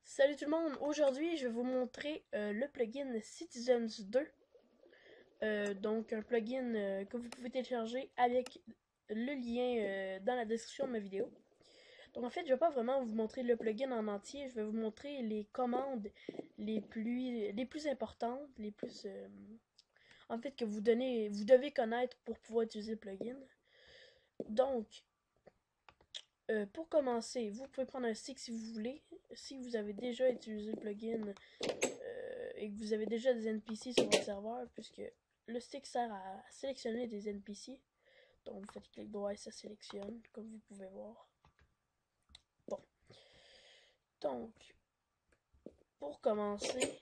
Salut tout le monde, aujourd'hui je vais vous montrer le plugin Citizens 2. Donc un plugin que vous pouvez télécharger avec le lien dans la description de ma vidéo. Donc en fait je vais pas vraiment vous montrer le plugin en entier, je vais vous montrer les commandes les plus importantes, les plus en fait que vous devez connaître pour pouvoir utiliser le plugin. Donc pour commencer, vous pouvez prendre un stick si vous voulez. Si vous avez déjà utilisé le plugin et que vous avez déjà des NPC sur votre serveur, puisque le stick sert à sélectionner des NPC. Donc vous faites clic droit et ça sélectionne, comme vous pouvez voir. Bon. Donc, pour commencer,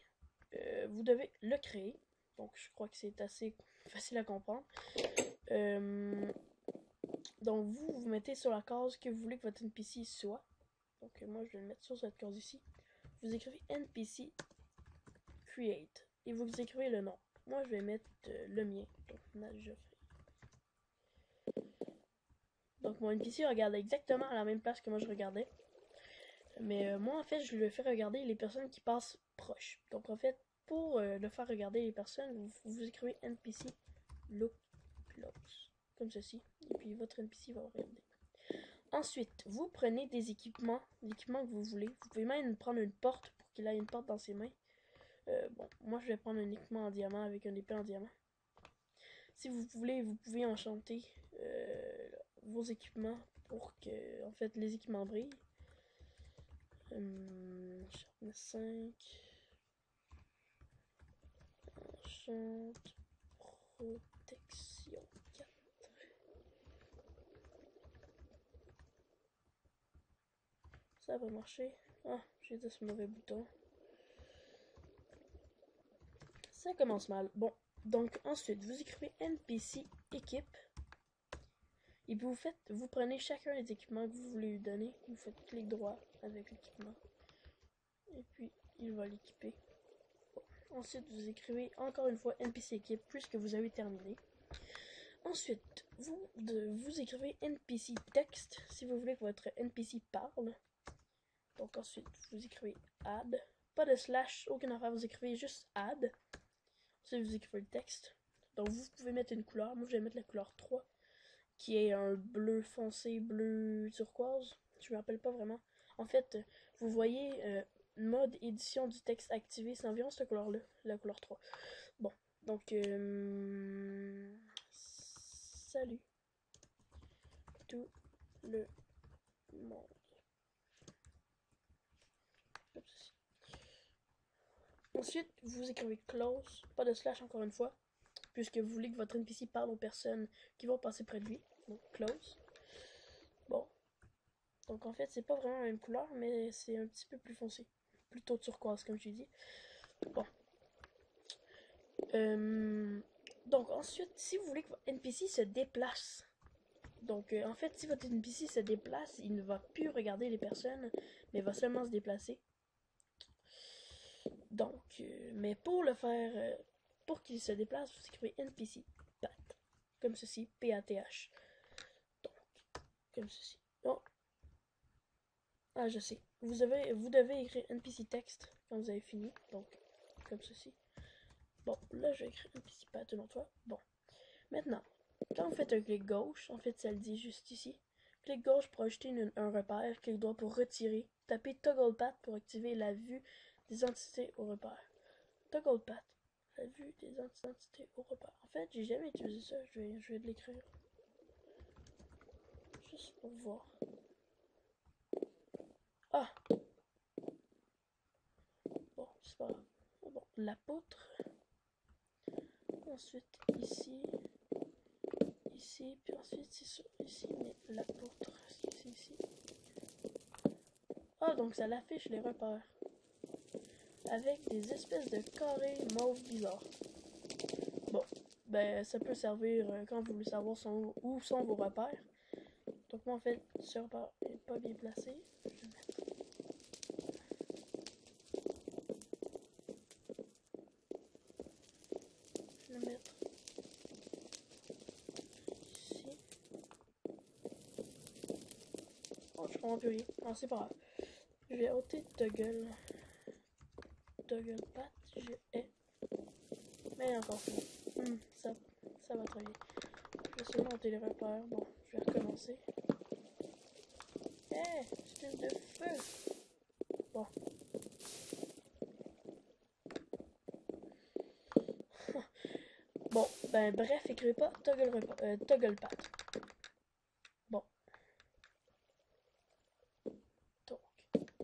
vous devez le créer. Donc je crois que c'est assez facile à comprendre. Donc vous mettez sur la case que vous voulez que votre NPC soit. Donc moi je vais le mettre sur cette case ici. Vous écrivez NPC create et vous écrivez le nom. Moi je vais mettre le mien. Donc mon NPC regarde exactement à la même place que moi je regardais. Mais moi en fait je le fais regarder les personnes qui passent proches. Donc en fait pour le faire regarder les personnes, vous écrivez NPC look close. Comme ceci. Et puis votre NPC va regarder. Ensuite, vous prenez des équipements, l'équipement que vous voulez. Vous pouvez même prendre une porte pour qu'il ait une porte dans ses mains. Bon, moi je vais prendre un équipement en diamant avec un épée en diamant. Si vous voulez, vous pouvez enchanter vos équipements pour que, en fait, les équipements brillent. Sharpness 5. Enchante. Protection 4. Ça va marcher. Ah, j'ai dit ce mauvais bouton. Ça commence mal. Bon, donc ensuite, vous écrivez NPC équipe. Et puis vous prenez chacun des équipements que vous voulez lui donner. Vous faites clic droit avec l'équipement. Et puis, il va l'équiper. Bon. Ensuite, vous écrivez encore une fois NPC équipe puisque vous avez terminé. Ensuite, vous écrivez NPC texte si vous voulez que votre NPC parle. Donc ensuite, vous écrivez add. Pas de slash, aucune affaire, vous écrivez juste add. Ensuite, vous écrivez le texte. Donc vous pouvez mettre une couleur. Moi, je vais mettre la couleur 3, qui est un bleu foncé, bleu turquoise. Je me rappelle pas vraiment. En fait, vous voyez mode édition du texte activé, c'est environ cette couleur-là, la couleur 3. Bon, donc salut tout le monde. Ensuite, vous écrivez close, pas de slash encore une fois, puisque vous voulez que votre NPC parle aux personnes qui vont passer près de lui. Donc close. Bon. Donc en fait, c'est pas vraiment la même couleur, mais c'est un petit peu plus foncé. Plutôt turquoise, comme je dis. Bon. Donc ensuite, si vous voulez que votre NPC se déplace, donc en fait, si votre NPC se déplace, il ne va plus regarder les personnes, mais va seulement se déplacer. Donc, mais pour le faire, pour qu'il se déplace, vous écrivez NPC pat, comme ceci, P-A-T-H. Donc, comme ceci. Oh. Ah, je sais. Vous devez écrire NPC texte quand vous avez fini. Donc, comme ceci. Bon, là, je vais écrire NPC pat une autre fois. Bon. Maintenant, quand vous faites un clic gauche, en fait, ça le dit juste ici. Clic gauche pour ajouter un repère. Clic droit pour retirer. Tapez toggle path pour activer la vue des entités au repère. Toggle path. La vue des entités au repère. En fait, j'ai jamais utilisé ça. Je vais l'écrire. Juste pour voir. Ah! Bon, c'est pas grave. Bon, la poutre. Ensuite, ici. Ici. Puis ensuite, c'est sur ici. Mais la poutre, c'est ici. Ah, donc ça l'affiche les repères. Avec des espèces de carrés mauve bizarres. Bon, ben ça peut servir quand vous voulez savoir où sont vos repères. Donc moi en fait, ce repère n'est pas bien placé. Je vais le mettre je comprends plus rien. Non, c'est pas grave. Je vais ôter toggle. Toggle pat, je hais. Mais encore plus. Ça va très bien. Je vais seulement ôter les repères. Bon, je vais recommencer. Hé, espèce de feu. Bon. Bon, ben bref, écrivez pas toggle pat. Bon. Donc,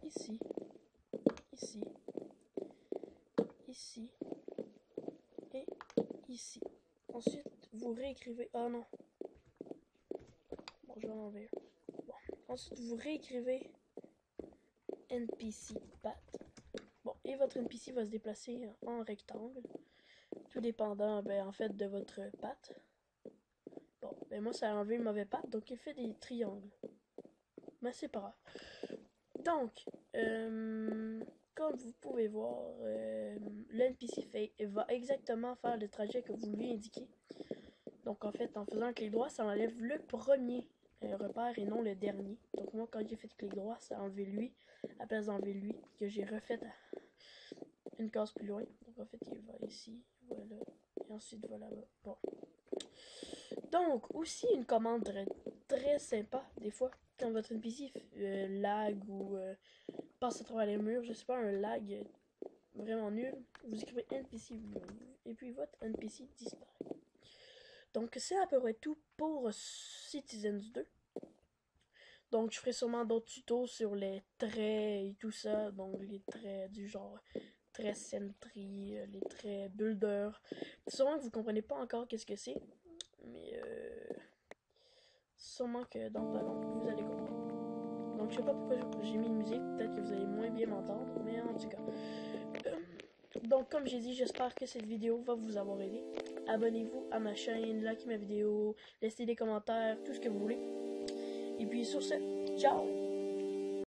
ici, ici, ici, et ici. Ensuite, vous réécrivez... Ah non. Bon, je vais en enlever un. Bon. Ensuite, vous réécrivez NPC pat. Bon, et votre NPC va se déplacer en rectangle. Tout dépendant, ben, en fait, de votre patte. Bon, ben moi, ça a enlevé le mauvais patte, donc il fait des triangles. Mais c'est pas grave. Donc, comme vous pouvez voir, le NPC va exactement faire le trajet que vous lui indiquez. Donc, en fait, en faisant un clic droit, ça enlève le premier repère et non le dernier. Donc, moi, quand j'ai fait clic droit, ça a enlevé lui, à la place d'enlever lui, que j'ai refait une case plus loin. Donc, en fait, il va ici, voilà, et ensuite, voilà là-bas. Bon. Donc, aussi une commande très sympa, des fois, quand votre NPC lag ou passe à travers les murs, je sais pas, un lag vraiment nul, vous écrivez NPC et puis votre NPC disparaît. Donc, c'est à peu près tout pour Citizens 2. Donc, je ferai sûrement d'autres tutos sur les traits et tout ça. Donc, les traits du genre trait Sentry, les traits Builder. Sûrement que vous comprenez pas encore qu'est-ce que c'est. Mais sûrement que dans pas long, vous allez comprendre. Donc, je sais pas pourquoi j'ai mis une musique. Peut-être que vous allez moins bien m'entendre. Mais en tout cas. Donc, comme j'ai dit, j'espère que cette vidéo va vous avoir aidé. Abonnez-vous à ma chaîne, likez ma vidéo, laissez des commentaires, tout ce que vous voulez. Et puis sur ce, ciao!